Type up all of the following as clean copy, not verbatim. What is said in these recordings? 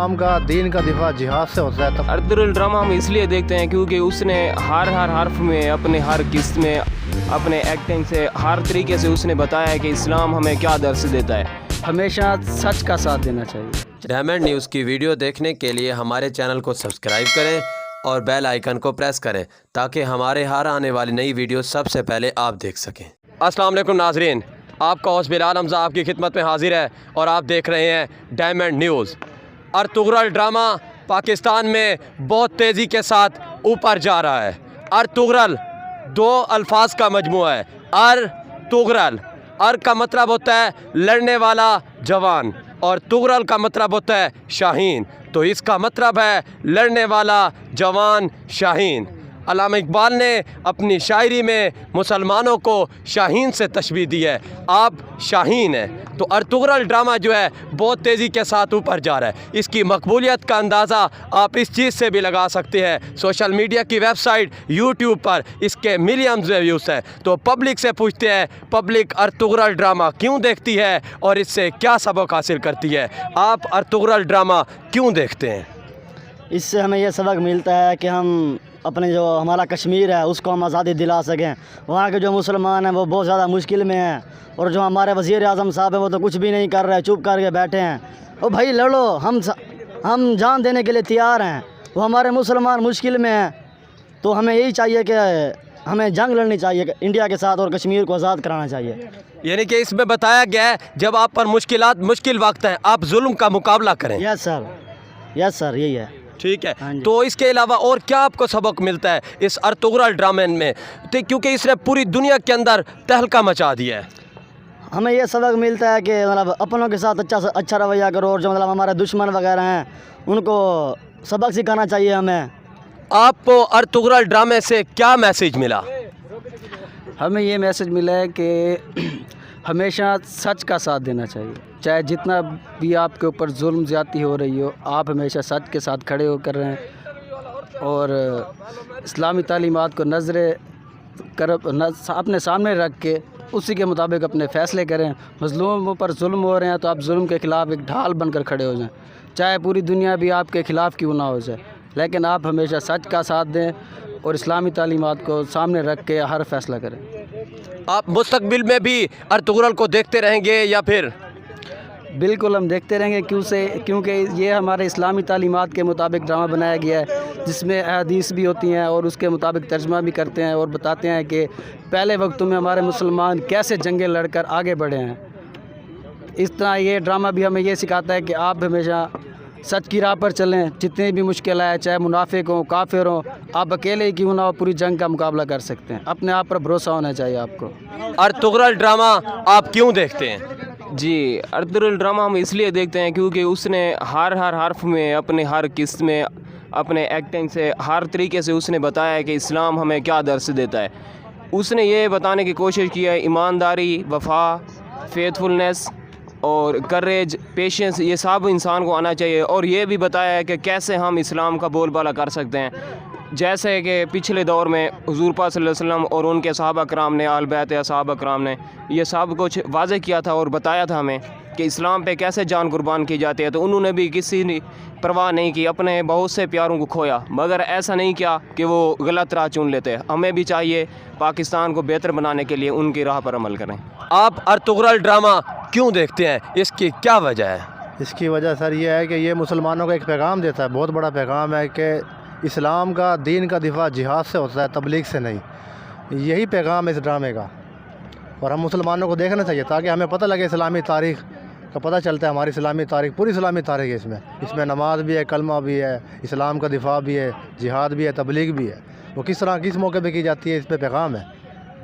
इस्लाम का दीन का दिफा जिहाद से होता है। अर्तुगरुल ड्रामा हम इसलिए देखते हैं क्योंकि उसने हर हर्फ में, अपने हर किस्त में, अपने एक्टिंग से, हर तरीके से उसने बताया है कि इस्लाम हमें क्या दर्स देता है। हमेशा सच का साथ देना चाहिए। डायमंड न्यूज़ की वीडियो देखने के लिए हमारे चैनल को सब्सक्राइब करें और बेल आइकन को प्रेस करें ताकि हमारे हर आने वाली नई वीडियो सबसे पहले आप देख सकें। अस्सलाम वालेकुम नाजरीन, आपका होस्ट बिलाल हमज़ा आपकी खिदमत में हाजिर है और आप देख रहे हैं diamond news. Ertugrul drama Pakistan में बहुत तेज़ी के साथ ऊपर जा रहा है। अर्तुगरुल दो अल्फाज का मजमूआ है। अर्तुगरुल, अर का मतलब होता है लड़ने वाला जवान और तुगरुल का मतलब होता है शाहीन। तो इसका मतलब है लड़ने वाला जवान शाहीन। अल्लामा इकबाल ने अपनी शायरी में मुसलमानों को शाहीन से तशबीह दी है। आप शाहीन हैं। तो अर्तुगरुल ड्रामा जो है बहुत तेज़ी के साथ ऊपर जा रहा है। इसकी मकबूलियत का अंदाज़ा आप इस चीज़ से भी लगा सकते हैं, सोशल मीडिया की वेबसाइट यूट्यूब पर इसके मिलियंस व्यूज़ हैं। तो पब्लिक से पूछते हैं, पब्लिक अर्तुगरुल ड्रामा क्यों देखती है और इससे क्या सबक हासिल करती है? आप अर्तुगरुल ड्रामा क्यों देखते हैं? इससे हमें यह सबक मिलता है कि हम अपने जो हमारा कश्मीर है उसको हम आज़ादी दिला सकें। वहाँ के जो मुसलमान हैं वो बहुत ज़्यादा मुश्किल में हैं और जो हमारे वज़ीर आज़म साहब हैं वो तो कुछ भी नहीं कर रहे, चुप करके बैठे हैं। ओ भाई लड़ो, हम जान देने के लिए तैयार हैं। वो हमारे मुसलमान मुश्किल में हैं, तो हमें यही चाहिए कि हमें जंग लड़नी चाहिए इंडिया के साथ और कश्मीर को आज़ाद कराना चाहिए। यानी कि इसमें बताया गया है जब आप पर मुश्किल वक्त हैं आप जुल्म का मुकाबला करें। यस सर, यही है। ठीक है, तो इसके अलावा और क्या आपको सबक मिलता है इस अर्तुगरुल ड्रामे में? तो क्योंकि इसने पूरी दुनिया के अंदर तहलका मचा दिया है। हमें ये सबक मिलता है कि मतलब अपनों के साथ अच्छा रवैया करो और जो मतलब हमारे दुश्मन वगैरह हैं उनको सबक सिखाना चाहिए हमें। आपको अर्तुगरुल ड्रामे से क्या मैसेज मिला? हमें ये मैसेज मिला है कि हमेशा सच का साथ देना चाहिए, चाहे जितना भी आपके ऊपर जुल्म ज़्यादती हो रही हो, आप हमेशा सच के साथ खड़े होकर रहें और इस्लामी तालीमात को अपने सामने रख के उसी के मुताबिक अपने फ़ैसले करें। मज़लूमों पर जुल्म हो रहे हैं तो आप जुल्म के ख़िलाफ़ एक ढाल बनकर खड़े हो जाएं, चाहे पूरी दुनिया भी आपके ख़िलाफ़ क्यों ना हो जाए, लेकिन आप हमेशा सच का साथ दें और इस्लामी तालीमात को सामने रख के हर फ़ैसला करें। आप मुस्तकबिल में भी अर्तुगरुल को देखते रहेंगे या फिर? बिल्कुल हम देखते रहेंगे, क्योंकि ये हमारे इस्लामी तालीमात के मुताबिक ड्रामा बनाया गया है जिसमें अहादीस भी होती हैं और उसके मुताबिक तर्जमा भी करते हैं और बताते हैं कि पहले वक्तों में हमारे मुसलमान कैसे जंगें लड़कर आगे बढ़े हैं। इस तरह ये ड्रामा भी हमें ये सिखाता है कि आप हमेशा सच की राह पर चलें, जितनी भी मुश्किल आए, चाहे मुनाफिक हों, काफिर हों, आप अकेले ही क्यों ना हो पूरी जंग का मुकाबला कर सकते हैं। अपने आप पर भरोसा होना चाहिए आपको। अर्तुगरुल ड्रामा आप क्यों देखते हैं? जी, अर्तुगरुल ड्रामा हम इसलिए देखते हैं क्योंकि उसने हर हर्फ में, अपने हर किस्त में, अपने एक्टिंग से, हर तरीके से उसने बताया है कि इस्लाम हमें क्या दर्स देता है। उसने ये बताने की कोशिश की है ईमानदारी, वफा, फेथफुलनेस और करेज, पेशेंस, ये सब इंसान को आना चाहिए। और ये भी बताया है कि कैसे हम इस्लाम का बोलबाला कर सकते हैं, जैसे कि पिछले दौर में हुज़ूर पाक सल्लल्लाहु अलैहि वसल्लम और उनके सहाबा कराम ने, आल बैत सहाबा कराम ने ये सब कुछ वाज़े किया था और बताया था हमें कि इस्लाम पे कैसे जान कुर्बान की जाती है। तो उन्होंने भी किसी ने परवाह नहीं की, अपने बहुत से प्यारों को खोया, मगर ऐसा नहीं किया कि वो गलत राह चुन लेते। हमें भी चाहिए पाकिस्तान को बेहतर बनाने के लिए उनकी राह पर अमल करें। आप अर्तुगरुल ड्रामा क्यों देखते हैं, इसकी क्या वजह है? इसकी वजह सर ये है कि ये मुसलमानों को एक पैगाम देता है, बहुत बड़ा पैगाम है कि इस्लाम का दीन का दिफा जिहाद से होता है, तबलीग से नहीं। यही पैगाम है इस ड्रामे का और हम मुसलमानों को देखना चाहिए ताकि हमें पता लगे, इस्लामी तारीख़ का पता चलता है। हमारी इस्लामी तारीख़, पूरी इस्लामी तारीख़ है इसमें नमाज भी है, कलमा भी है, इस्लाम का दिफा भी है, जिहाद भी है, तबलीग भी है। वो किस तरह किस मौके पे की जाती है, इस पर पैगाम है।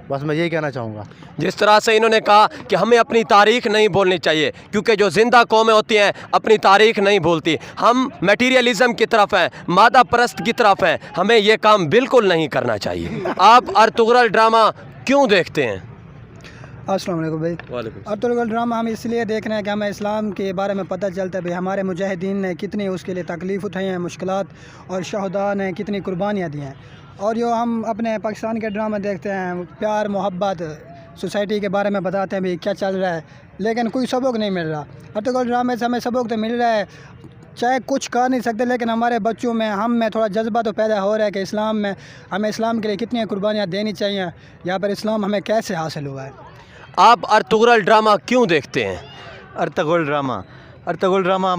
बस मैं यही कहना चाहूँगा। जिस तरह से इन्होंने कहा कि हमें अपनी तारीख़ नहीं भूलनी चाहिए, क्योंकि जो ज़िंदा कौमें होती हैं अपनी तारीख़ नहीं भूलती। हम मटीरियलिज़म की तरफ हैं, मादा परस्त की तरफ हैं, हमें ये काम बिल्कुल नहीं करना चाहिए। आप अर्तुगरुल ड्रामा क्यों देखते हैं? अस्सलाम वालेकुम भाई। अर्तुगरुल ड्रामा हम इसलिए देख रहे हैं कि हमें इस्लाम के बारे में पता चलता है भाई हमारे मुजाहिदीन ने कितनी उसके लिए तकलीफ़ उठाई हैं, मुश्किलात, और शहदा ने कितनी कुर्बानियाँ दी हैं। और जो हम अपने पाकिस्तान के ड्रामे देखते हैं, प्यार मोहब्बत, सोसाइटी के बारे में बताते हैं भाई क्या चल रहा है, लेकिन कोई सबक नहीं मिल रहा। अर्तुगरुल ड्रामे से हमें सबक तो मिल रहा है, चाहे कुछ कर नहीं सकते, लेकिन हमारे बच्चों में, हम में थोड़ा जज्बा तो पैदा हो रहा है कि इस्लाम में हमें इस्लाम के लिए कितनी कुर्बानियाँ देनी चाहिए, यहाँ पर इस्लाम हमें कैसे हासिल हुआ है। आप अर्तुगरुल ड्रामा क्यों देखते हैं? अर्तुगरुल ड्रामा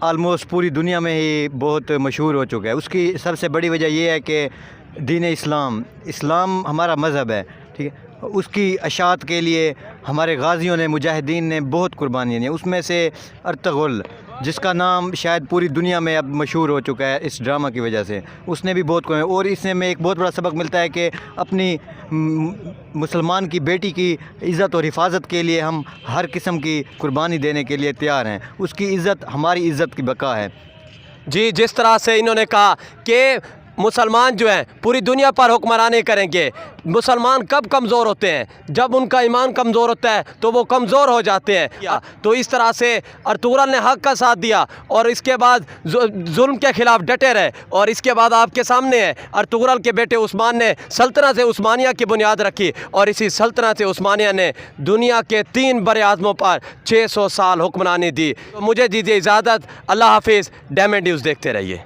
आलमोस्ट पूरी दुनिया में ही बहुत मशहूर हो चुका है। उसकी सबसे बड़ी वजह यह है कि दीन इस्लाम हमारा मज़हब है, ठीक है। उसकी अशात के लिए हमारे गाज़ियों ने, मुजाहिदीन ने बहुत कुर्बानियाँ दी। उसमें से अर्तुगरुल, जिसका नाम शायद पूरी दुनिया में अब मशहूर हो चुका है इस ड्रामा की वजह से, उसने भी बहुत और इससे में एक बहुत बड़ा सबक मिलता है कि अपनी मुसलमान की बेटी की इज़्ज़त और हिफाजत के लिए हम हर किस्म की कुर्बानी देने के लिए तैयार हैं। उसकी इज़्ज़त हमारी इज़्ज़त की बका है। जी, जिस तरह से इन्होंने कहा कि मुसलमान जो हैं पूरी दुनिया पर हुक्मरानी करेंगे। मुसलमान कब कमज़ोर होते हैं? जब उनका ईमान कमज़ोर होता है तो वो कमज़ोर हो जाते हैं। तो इस तरह से अर्तुगरुल ने हक़ का साथ दिया और इसके बाद जुल्म के ख़िलाफ़ डटे रहे। और इसके बाद आपके सामने है अर्तुगरुल के बेटे उस्मान ने सल्तनत उस्मानिया की बुनियाद रखी और इसी सल्तनत उस्मानिया ने दुनिया के 3 बर-ए-आज़मों पर 600 साल हुक्मरानी दी। तो मुझे दीजिए इजाज़त, अल्लाह हाफिज़। डायमंड न्यूज़ देखते रहिए।